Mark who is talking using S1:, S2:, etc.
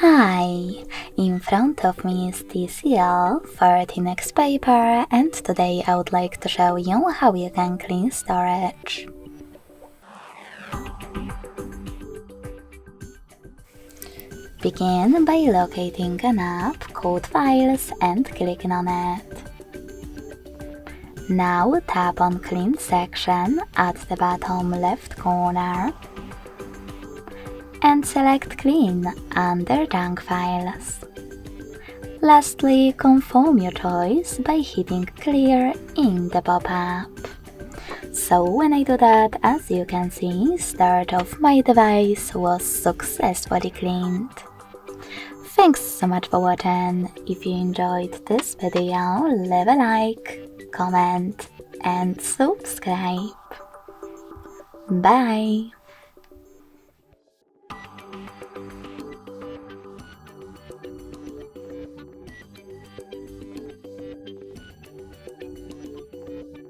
S1: Hi, in front of me is TCL for NxtPaper, and today I would like to show you how you can clean storage. Begin by locating an app called Files and clicking on it. Now tap on Clean section at the bottom left corner and select Clean under Junk Files. Lastly, confirm your choice by hitting Clear in the pop-up. So when I do that, as you can see, start of my device was successfully cleaned. Thanks so much for watching. If you enjoyed this video, leave a like, comment and subscribe. Bye!